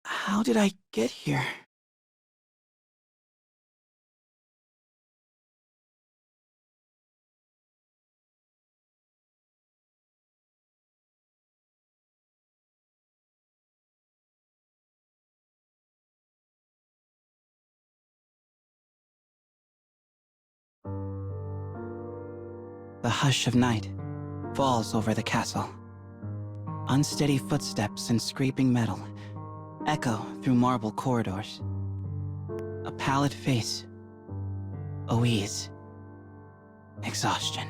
How did I get here? The hush of night falls over the castle. Unsteady footsteps and scraping metal echo through marble corridors. A pallid face. Unease. Exhaustion.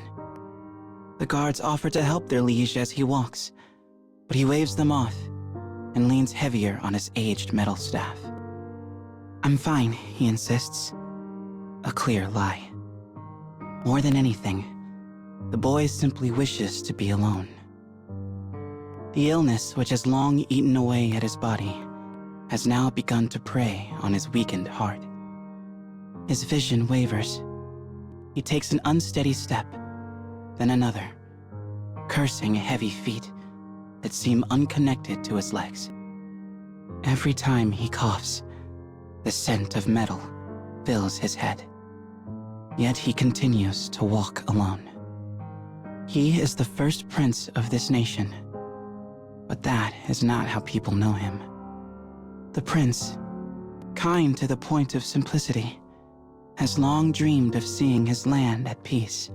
The guards offer to help their liege as he walks, but he waves them off and leans heavier on his aged metal staff. "I'm fine," he insists. A clear lie. More than anything, the boy simply wishes to be alone. The illness which has long eaten away at his body has now begun to prey on his weakened heart. His vision wavers. He takes an unsteady step, then another, cursing heavy feet that seem unconnected to his legs. Every time he coughs, the scent of metal fills his head. Yet he continues to walk alone. He is the first prince of this nation, but that is not how people know him. The prince, kind to the point of simplicity, has long dreamed of seeing his land at peace.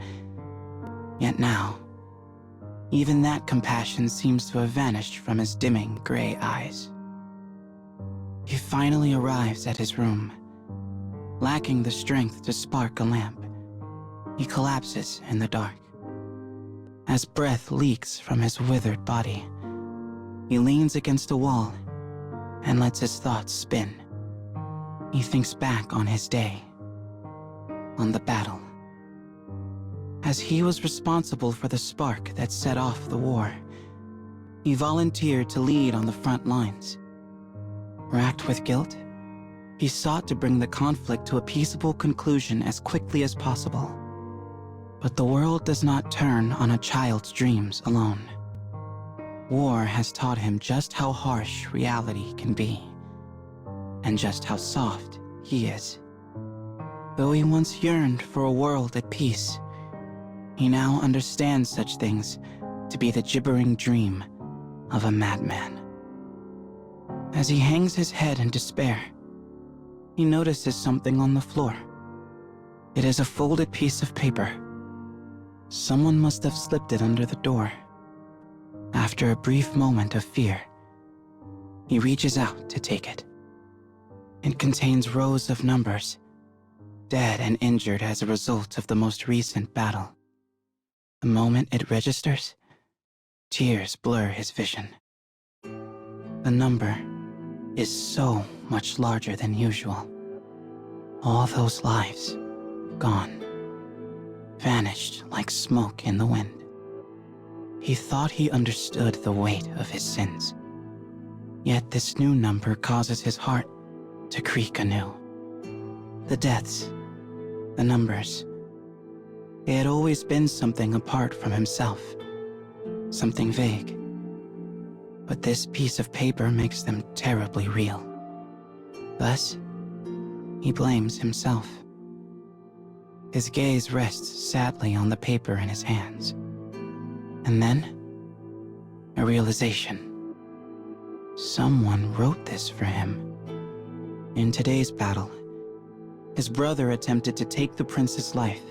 Yet now, even that compassion seems to have vanished from his dimming gray eyes. He finally arrives at his room. Lacking the strength to spark a lamp, he collapses in the dark. As breath leaks from his withered body, he leans against a wall and lets his thoughts spin. He thinks back on his day, on the battle. As he was responsible for the spark that set off the war, he volunteered to lead on the front lines. Racked with guilt, he sought to bring the conflict to a peaceable conclusion as quickly as possible. But the world does not turn on a child's dreams alone. War has taught him just how harsh reality can be, and just how soft he is. Though he once yearned for a world at peace, he now understands such things to be the gibbering dream of a madman. As he hangs his head in despair, he notices something on the floor. It is a folded piece of paper. Someone must have slipped it under the door. After a brief moment of fear, he reaches out to take it. It contains rows of numbers, dead and injured as a result of the most recent battle. The moment it registers, tears blur his vision. The number is so much larger than usual. All those lives, gone, vanished like smoke in the wind. He thought he understood the weight of his sins. Yet this new number causes his heart to creak anew. The deaths, the numbers, they had always been something apart from himself, something vague. But this piece of paper makes them terribly real. Thus, he blames himself. His gaze rests sadly on the paper in his hands. And then, a realization. Someone wrote this for him. In today's battle, his brother attempted to take the prince's life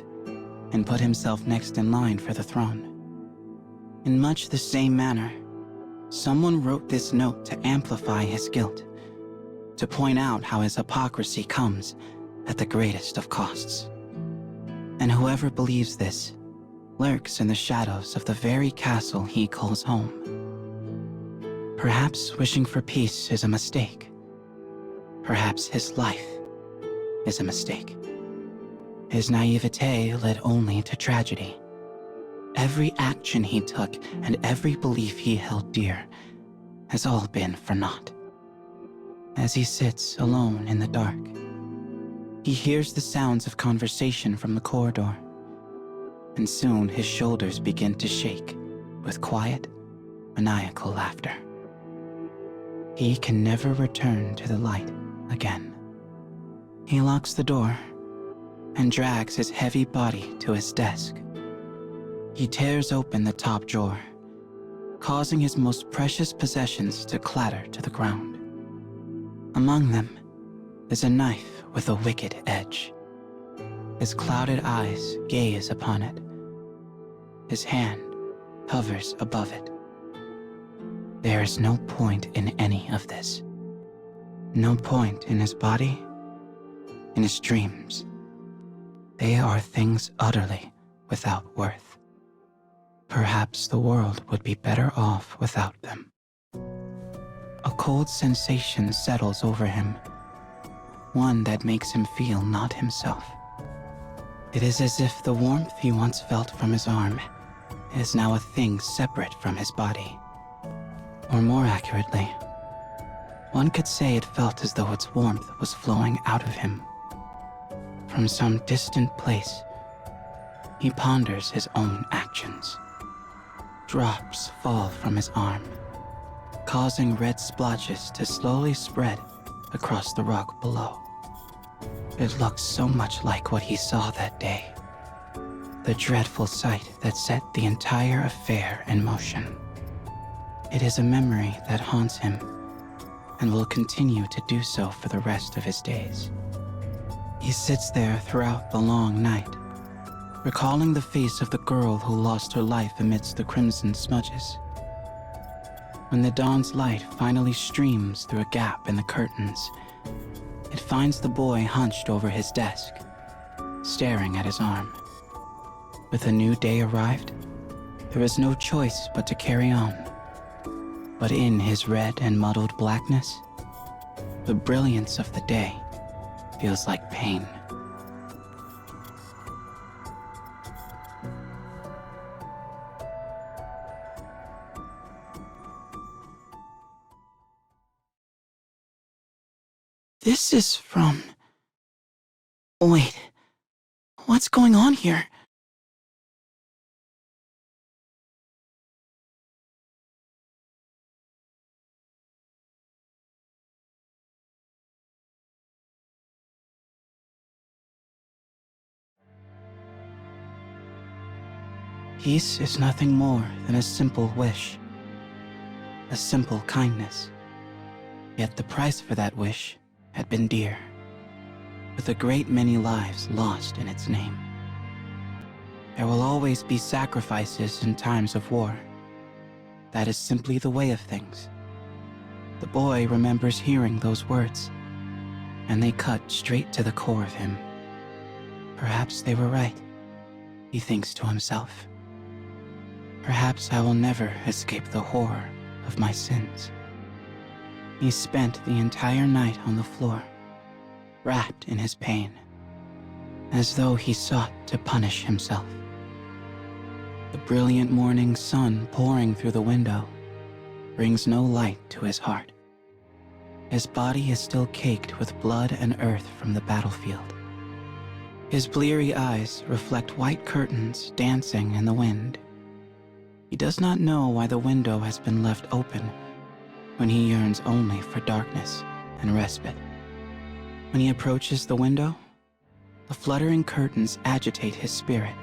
and put himself next in line for the throne. In much the same manner, someone wrote this note to amplify his guilt, to point out how his hypocrisy comes at the greatest of costs. And whoever believes this lurks in the shadows of the very castle he calls home. Perhaps wishing for peace is a mistake. Perhaps his life is a mistake. His naivete led only to tragedy. Every action he took and every belief he held dear has all been for naught. As he sits alone in the dark, he hears the sounds of conversation from the corridor, and soon his shoulders begin to shake with quiet, maniacal laughter. he can never return to the light again. He locks the door and drags his heavy body to his desk. He tears open the top drawer, causing his most precious possessions to clatter to the ground. Among them is a knife with a wicked edge. His clouded eyes gaze upon it. His hand hovers above it. There is no point in any of this. No point in his body, in his dreams. They are things utterly without worth. Perhaps the world would be better off without them. A cold sensation settles over him, one that makes him feel not himself. It is as if the warmth he once felt from his arm is now a thing separate from his body. Or more accurately, one could say it felt as though its warmth was flowing out of him. From some distant place, he ponders his own actions. Drops fall from his arm, causing red splotches to slowly spread across the rug below. It looks so much like what he saw that day, the dreadful sight that set the entire affair in motion. It is a memory that haunts him and will continue to do so for the rest of his days. He sits there throughout the long night, recalling the face of the girl who lost her life amidst the crimson smudges. When the dawn's light finally streams through a gap in the curtains, it finds the boy hunched over his desk, staring at his arm. With a new day arrived, there is no choice but to carry on. But in his red and muddled blackness, the brilliance of the day feels like pain. This is from... Wait, what's going on here? Peace is nothing more than a simple wish, a simple kindness. Yet the price for that wish had been dear, with a great many lives lost in its name. There will always be sacrifices in times of war. That is simply the way of things. The boy remembers hearing those words, and they cut straight to the core of him. Perhaps they were right, he thinks to himself. Perhaps I will never escape the horror of my sins. He spent the entire night on the floor, wrapped in his pain, as though he sought to punish himself. The brilliant morning sun pouring through the window brings no light to his heart. His body is still caked with blood and earth from the battlefield. His bleary eyes reflect white curtains dancing in the wind. He does not know why the window has been left open when he yearns only for darkness and respite. When he approaches the window, the fluttering curtains agitate his spirit.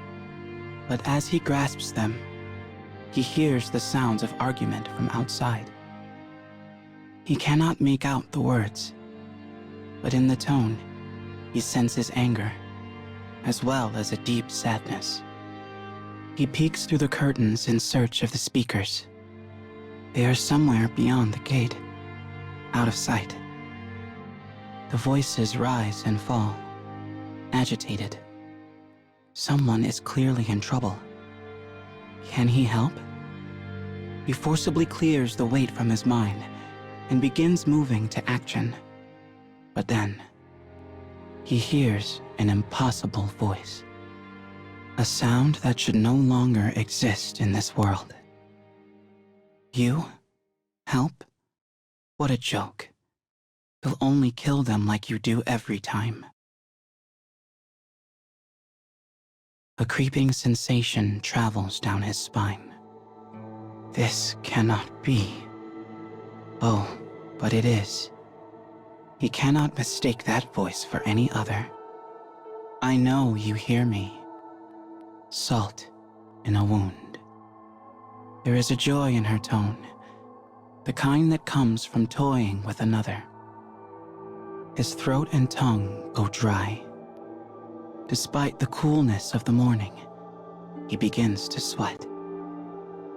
But as he grasps them, he hears the sounds of argument from outside. He cannot make out the words, but in the tone, he senses anger, as well as a deep sadness. He peeks through the curtains in search of the speakers. They are somewhere beyond the gate, out of sight. The voices rise and fall, agitated. Someone is clearly in trouble. Can he help? He forcibly clears the weight from his mind and begins moving to action. But then, he hears an impossible voice. A sound that should no longer exist in this world. You? Help? What a joke. You'll only kill them like you do every time. A creeping sensation travels down his spine. This cannot be. Oh, but it is. He cannot mistake that voice for any other. I know you hear me. Salt in a wound. There is a joy in her tone, the kind that comes from toying with another. His throat and tongue go dry. Despite the coolness of the morning, he begins to sweat.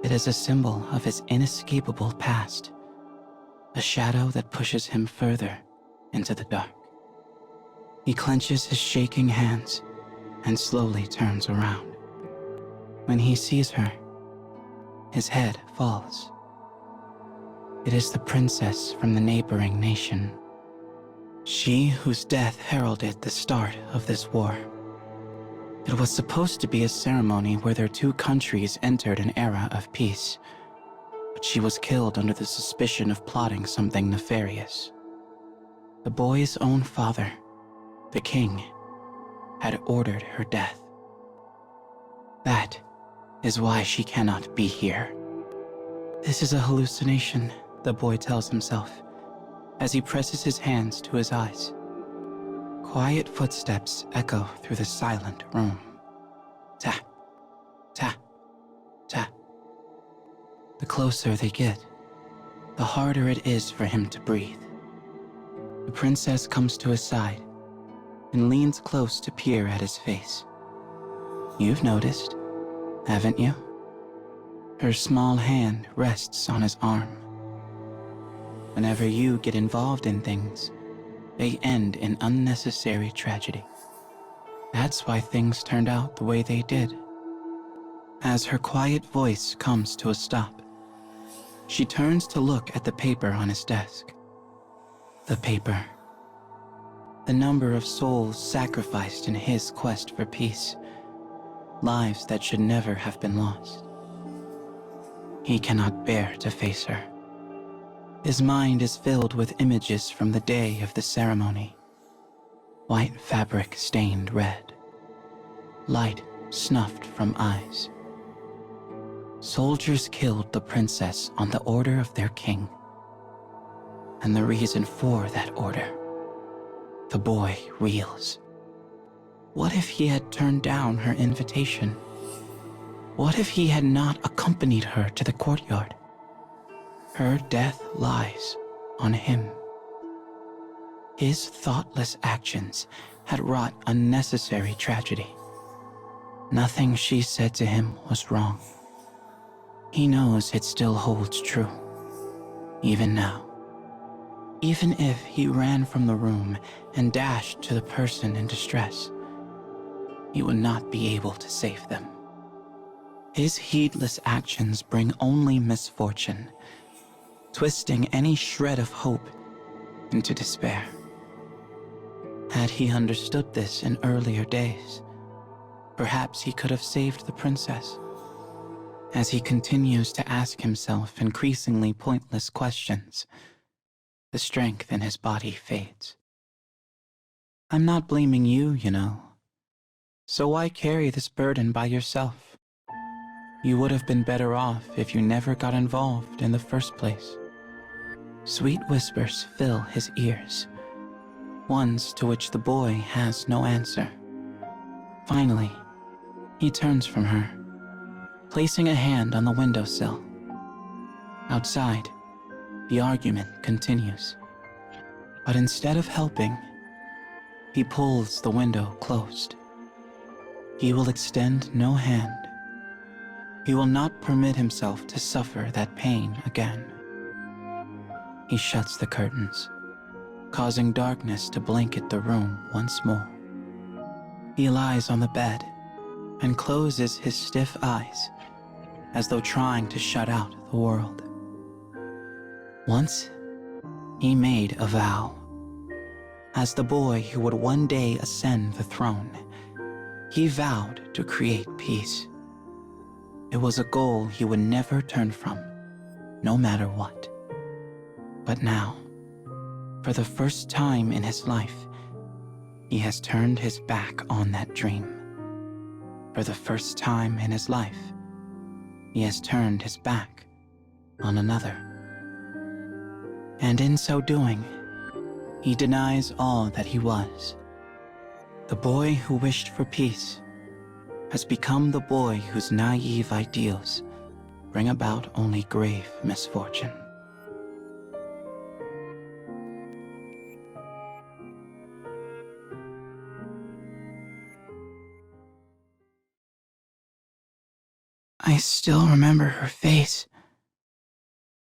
It is a symbol of his inescapable past, a shadow that pushes him further into the dark. He clenches his shaking hands and slowly turns around. When he sees her, his head falls. It is the princess from the neighboring nation, she whose death heralded the start of this war. It was supposed to be a ceremony where their two countries entered an era of peace, but she was killed under the suspicion of plotting something nefarious. The boy's own father, the king, had ordered her death. That is why she cannot be here. This is a hallucination, the boy tells himself, as he presses his hands to his eyes. Quiet footsteps echo through the silent room. Tap, tap, tap. The closer they get, the harder it is for him to breathe. The princess comes to his side and leans close to peer at his face. You've noticed, haven't you? Her small hand rests on his arm. Whenever you get involved in things, they end in unnecessary tragedy. That's why things turned out the way they did. As her quiet voice comes to a stop, she turns to look at the paper on his desk. The paper. The number of souls sacrificed in his quest for peace. Lives that should never have been lost. He cannot bear to face her. His mind is filled with images from the day of the ceremony. White fabric stained red. Light snuffed from eyes. Soldiers killed the princess on the order of their king. And the reason for that order. The boy reels. What if he had turned down her invitation? What if he had not accompanied her to the courtyard? Her death lies on him. His thoughtless actions had wrought unnecessary tragedy. Nothing she said to him was wrong. He knows it still holds true, even now. Even if he ran from the room and dashed to the person in distress, he would not be able to save them. His heedless actions bring only misfortune, twisting any shred of hope into despair. Had he understood this in earlier days, perhaps he could have saved the princess. As he continues to ask himself increasingly pointless questions, the strength in his body fades. I'm not blaming you, you know. So why carry this burden by yourself? You would have been better off if you never got involved in the first place. Sweet whispers fill his ears, ones to which the boy has no answer. Finally, he turns from her, placing a hand on the windowsill. Outside, the argument continues. But instead of helping, he pulls the window closed. He will extend no hand. He will not permit himself to suffer that pain again. He shuts the curtains, causing darkness to blanket the room once more. He lies on the bed and closes his stiff eyes as though trying to shut out the world. Once, he made a vow. As the boy who would one day ascend the throne, he vowed to create peace. It was a goal he would never turn from, no matter what. But now, for the first time in his life, he has turned his back on that dream. For the first time in his life, he has turned his back on another. And in so doing, he denies all that he was. The boy who wished for peace has become the boy whose naive ideals bring about only grave misfortune. I still remember her face,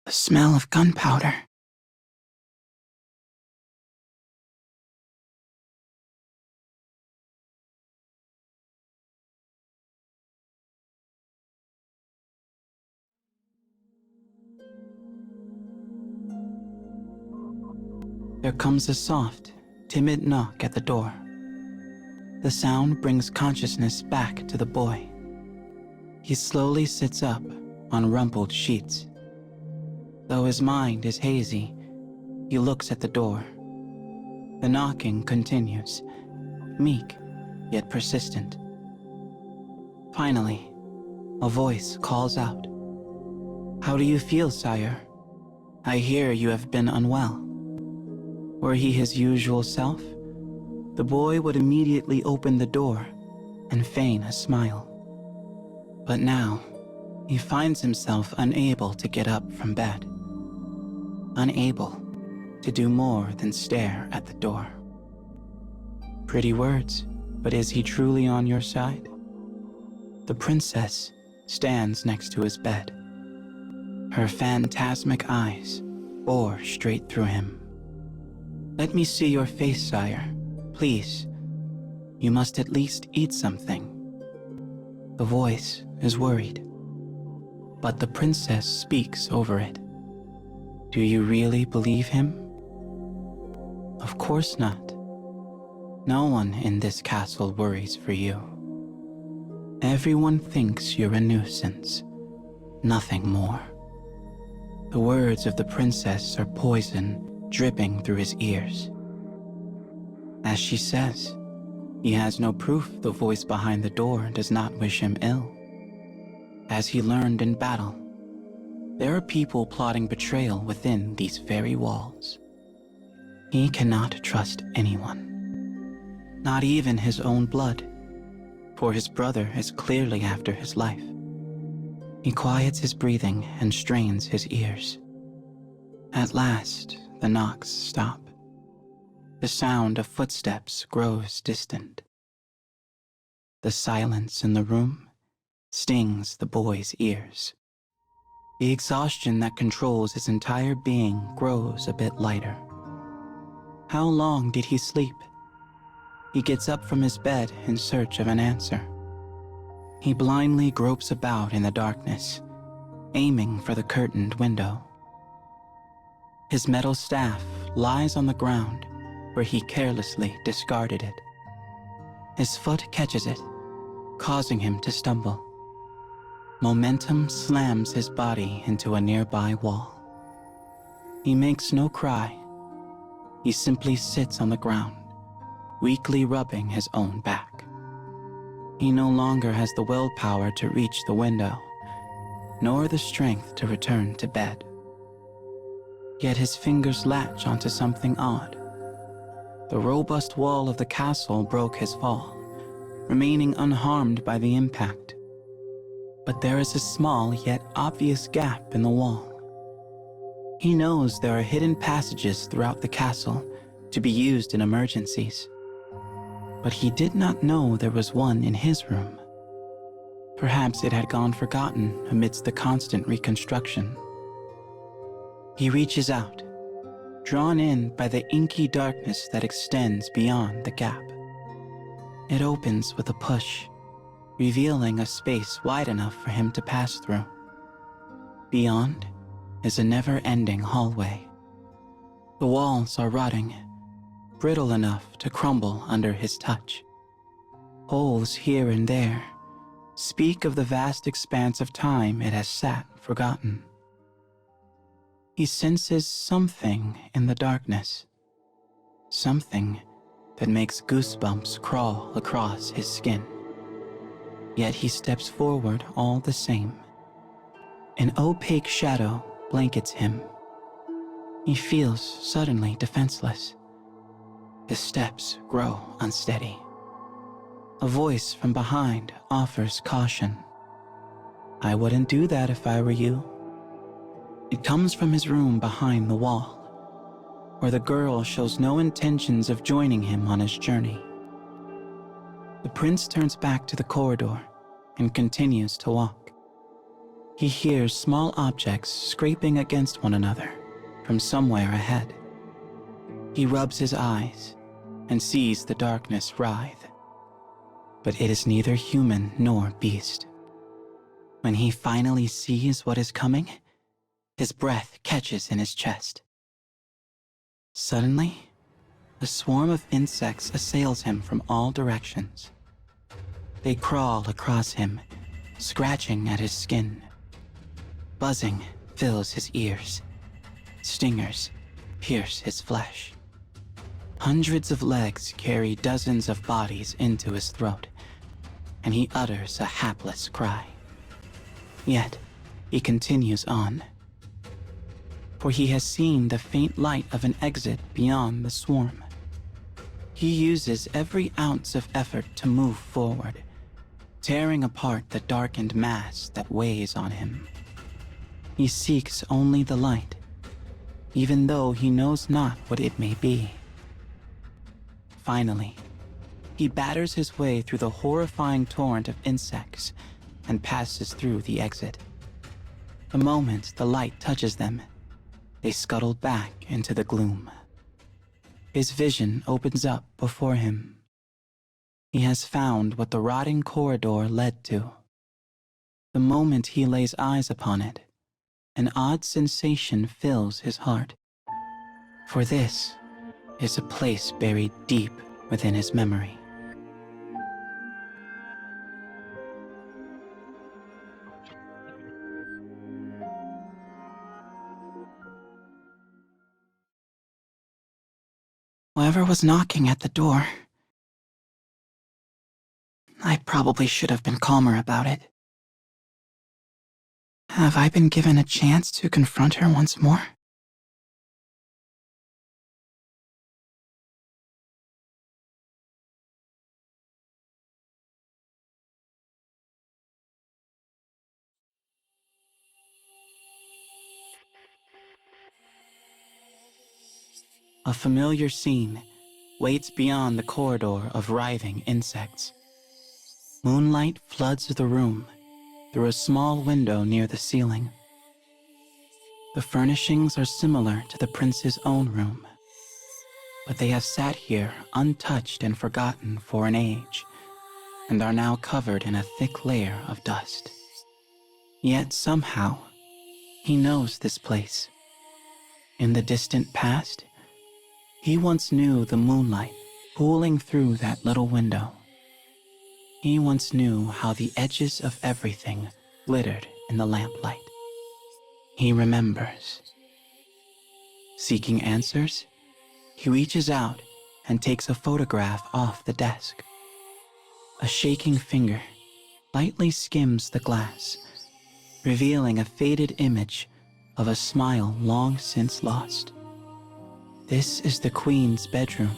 the smell of gunpowder. There comes a soft, timid knock at the door. The sound brings consciousness back to the boy. He slowly sits up on rumpled sheets. Though his mind is hazy, he looks at the door. The knocking continues, meek yet persistent. Finally, a voice calls out. "How do you feel, sire? I hear you have been unwell." Were he his usual self, the boy would immediately open the door and feign a smile. But now, he finds himself unable to get up from bed, unable to do more than stare at the door. Pretty words, but is he truly on your side? The princess stands next to his bed. Her phantasmic eyes bore straight through him. "Let me see your face, sire, please. You must at least eat something." The voice is worried, but the princess speaks over it. "Do you really believe him?" "Of course not. No one in this castle worries for you. Everyone thinks you're a nuisance, nothing more." The words of the princess are poison dripping through his ears. As she says, he has no proof the voice behind the door does not wish him ill. As he learned in battle, there are people plotting betrayal within these very walls. He cannot trust anyone, not even his own blood, for his brother is clearly after his life. He quiets his breathing and strains his ears. At last, the knocks stop. The sound of footsteps grows distant. The silence in the room stings the boy's ears. The exhaustion that controls his entire being grows a bit lighter. How long did he sleep? He gets up from his bed in search of an answer. He blindly gropes about in the darkness, aiming for the curtained window. His metal staff lies on the ground where he carelessly discarded it. His foot catches it, causing him to stumble. Momentum slams his body into a nearby wall. He makes no cry. He simply sits on the ground, weakly rubbing his own back. He no longer has the willpower to reach the window, nor the strength to return to bed. Yet his fingers latch onto something odd. The robust wall of the castle broke his fall, remaining unharmed by the impact. But there is a small yet obvious gap in the wall. He knows there are hidden passages throughout the castle to be used in emergencies. But he did not know there was one in his room. Perhaps it had gone forgotten amidst the constant reconstruction. He reaches out, drawn in by the inky darkness that extends beyond the gap. It opens with a push, revealing a space wide enough for him to pass through. Beyond is a never-ending hallway. The walls are rotting, brittle enough to crumble under his touch. Holes here and there speak of the vast expanse of time it has sat forgotten. He senses something in the darkness, something that makes goosebumps crawl across his skin. Yet he steps forward all the same. An opaque shadow blankets him. He feels suddenly defenseless. His steps grow unsteady. A voice from behind offers caution. "I wouldn't do that if I were you." It comes from his room behind the wall, where the girl shows no intentions of joining him on his journey. The prince turns back to the corridor and continues to walk. He hears small objects scraping against one another from somewhere ahead. He rubs his eyes and sees the darkness writhe. But it is neither human nor beast. When he finally sees what is coming, his breath catches in his chest. Suddenly, a swarm of insects assails him from all directions. They crawl across him, scratching at his skin. Buzzing fills his ears. Stingers pierce his flesh. Hundreds of legs carry dozens of bodies into his throat, and he utters a hapless cry. Yet, he continues on, for he has seen the faint light of an exit beyond the swarm. He uses every ounce of effort to move forward, tearing apart the darkened mass that weighs on him. He seeks only the light, even though he knows not what it may be. Finally, he batters his way through the horrifying torrent of insects and passes through the exit. The moment the light touches them, they scuttle back into the gloom. His vision opens up before him. He has found what the rotting corridor led to. The moment he lays eyes upon it, an odd sensation fills his heart. For this is a place buried deep within his memory. Whoever was knocking at the door, I probably should have been calmer about it. Have I been given a chance to confront her once more? A familiar scene waits beyond the corridor of writhing insects. Moonlight floods the room through a small window near the ceiling. The furnishings are similar to the prince's own room, but they have sat here untouched and forgotten for an age, and are now covered in a thick layer of dust. Yet somehow, he knows this place. In the distant past, he once knew the moonlight pooling through that little window. He once knew how the edges of everything glittered in the lamplight. He remembers. Seeking answers, he reaches out and takes a photograph off the desk. A shaking finger lightly skims the glass, revealing a faded image of a smile long since lost. This is the Queen's bedroom,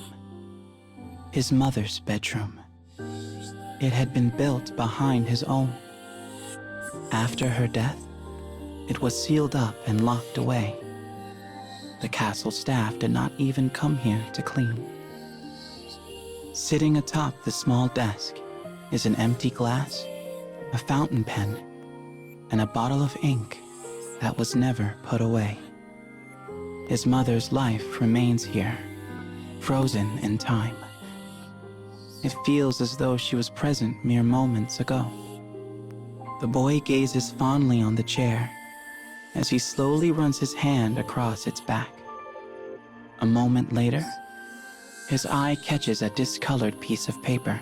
his mother's bedroom. It had been built behind his own. After her death, it was sealed up and locked away. The castle staff did not even come here to clean. Sitting atop the small desk is an empty glass, a fountain pen, and a bottle of ink that was never put away. His mother's life remains here, frozen in time. It feels as though she was present mere moments ago. The boy gazes fondly on the chair as he slowly runs his hand across its back. A moment later, his eye catches a discolored piece of paper.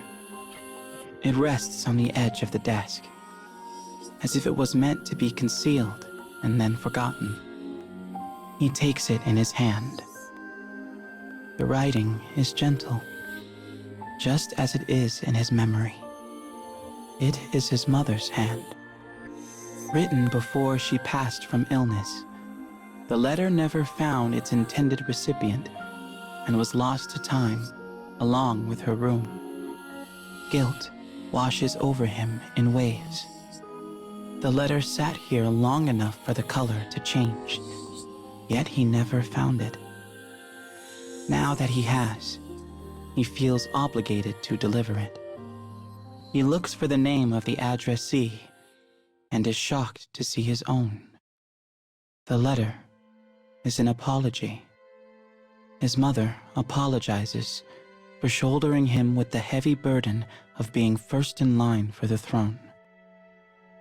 It rests on the edge of the desk, as if it was meant to be concealed and then forgotten. He takes it in his hand. The writing is gentle, just as it is in his memory. It is his mother's hand, written before she passed from illness, The letter never found its intended recipient and was lost to time along with her room. Guilt washes over him in waves. The letter sat here long enough for the color to change, yet he never found it. Now that he has, he feels obligated to deliver it. He looks for the name of the addressee and is shocked to see his own. The letter is an apology. His mother apologizes for shouldering him with the heavy burden of being first in line for the throne.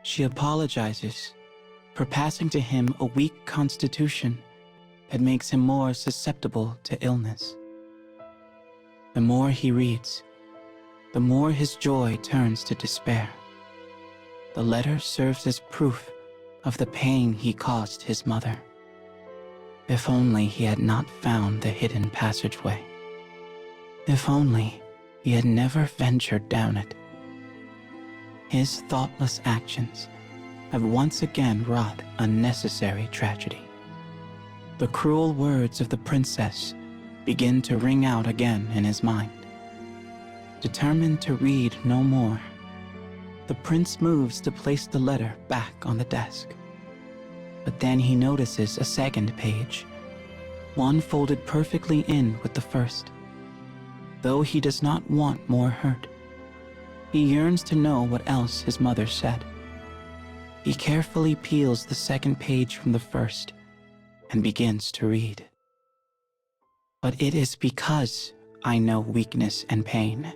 She apologizes for passing to him a weak constitution that makes him more susceptible to illness. The more he reads, the more his joy turns to despair. The letter serves as proof of the pain he caused his mother. If only he had not found the hidden passageway. If only he had never ventured down it. His thoughtless actions have once again wrought unnecessary tragedy. The cruel words of the princess begin to ring out again in his mind. Determined to read no more, the prince moves to place the letter back on the desk. But then he notices a second page, one folded perfectly in with the first. Though he does not want more hurt, he yearns to know what else his mother said. He carefully peels the second page from the first and begins to read. But it is because I know weakness and pain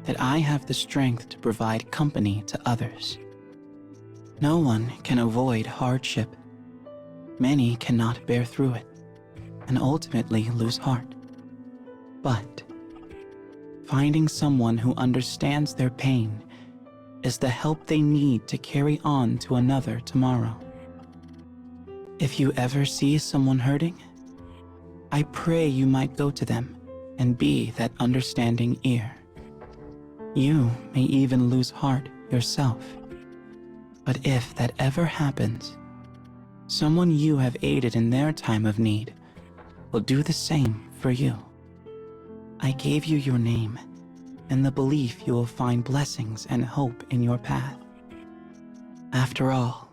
that I have the strength to provide company to others. No one can avoid hardship. Many cannot bear through it and ultimately lose heart. But finding someone who understands their pain is the help they need to carry on to another tomorrow. If you ever see someone hurting, I pray you might go to them and be that understanding ear. You may even lose heart yourself. But if that ever happens, someone you have aided in their time of need will do the same for you. I gave you your name and the belief you will find blessings and hope in your path. After all,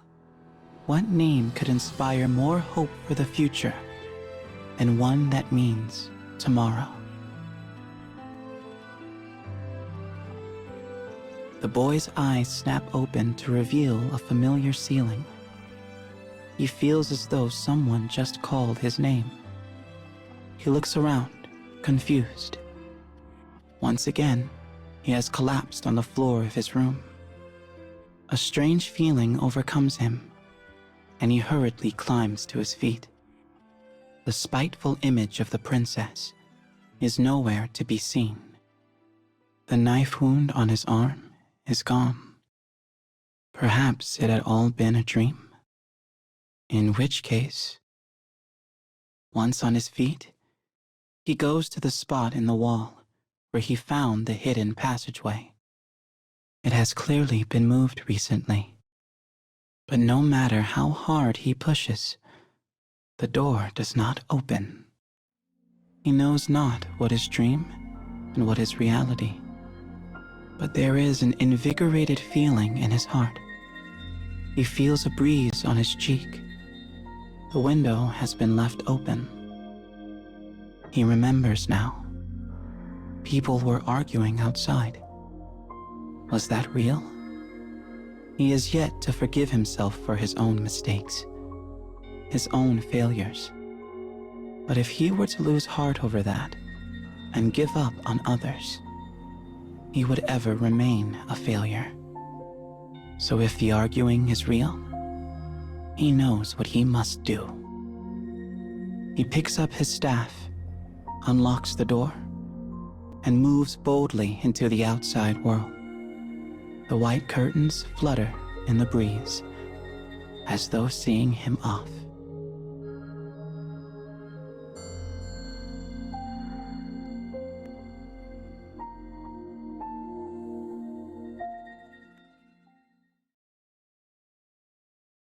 what name could inspire more hope for the future than one that means tomorrow? The boy's eyes snap open to reveal a familiar ceiling. He feels as though someone just called his name. He looks around, confused. Once again, he has collapsed on the floor of his room. A strange feeling overcomes him, and he hurriedly climbs to his feet. The spiteful image of the princess is nowhere to be seen. The knife wound on his arm is gone. Perhaps it had all been a dream. In which case, once on his feet, he goes to the spot in the wall where he found the hidden passageway. It has clearly been moved recently, but no matter how hard he pushes, the door does not open. He knows not what is dream and what is reality, but there is an invigorated feeling in his heart. He feels a breeze on his cheek. The window has been left open. He remembers now. People were arguing outside. Was that real? He is yet to forgive himself for his own mistakes, his own failures. But if he were to lose heart over that and give up on others, he would ever remain a failure. So if the arguing is real, he knows what he must do. He picks up his staff, unlocks the door, and moves boldly into the outside world. The white curtains flutter in the breeze, as though seeing him off.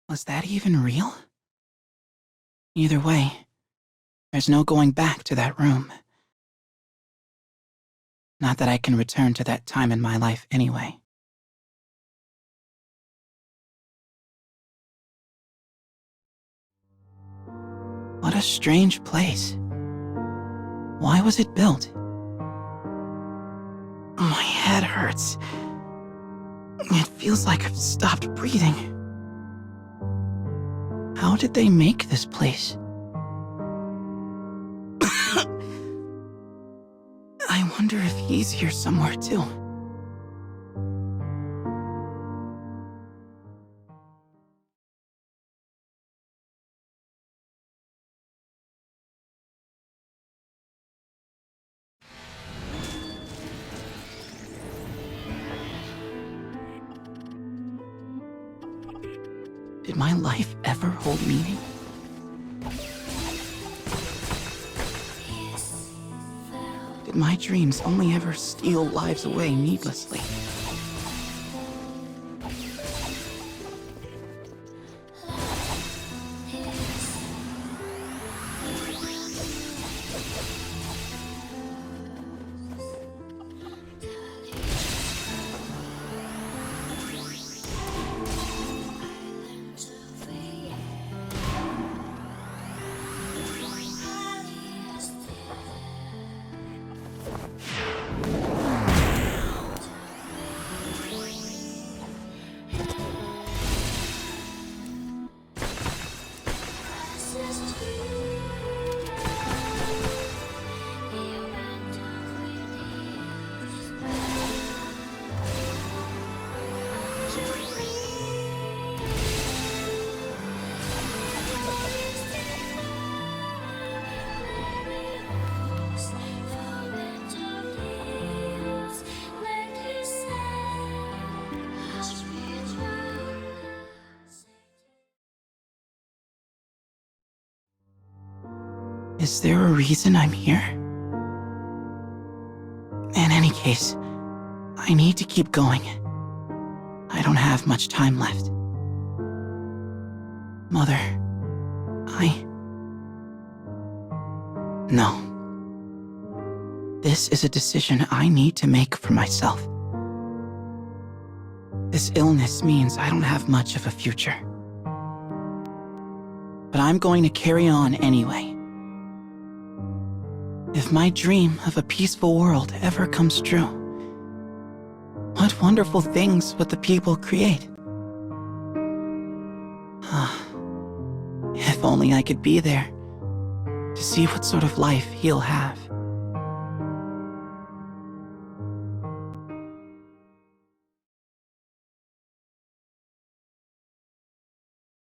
Was that even real? Either way, there's no going back to that room. Not that I can return to that time in my life anyway. What a strange place. Why was it built? My head hurts. It feels like I've stopped breathing. How did they make this place? I wonder if he's here somewhere too. Did my life ever hold meaning? Did my dreams only ever steal lives away needlessly? Is there a reason I'm here? In any case, I need to keep going. I don't have much time left. Mother, No. This is a decision I need to make for myself. This illness means I don't have much of a future. But I'm going to carry on anyway. If my dream of a peaceful world ever comes true, what wonderful things would the people create? If only I could be there to see what sort of life he'll have.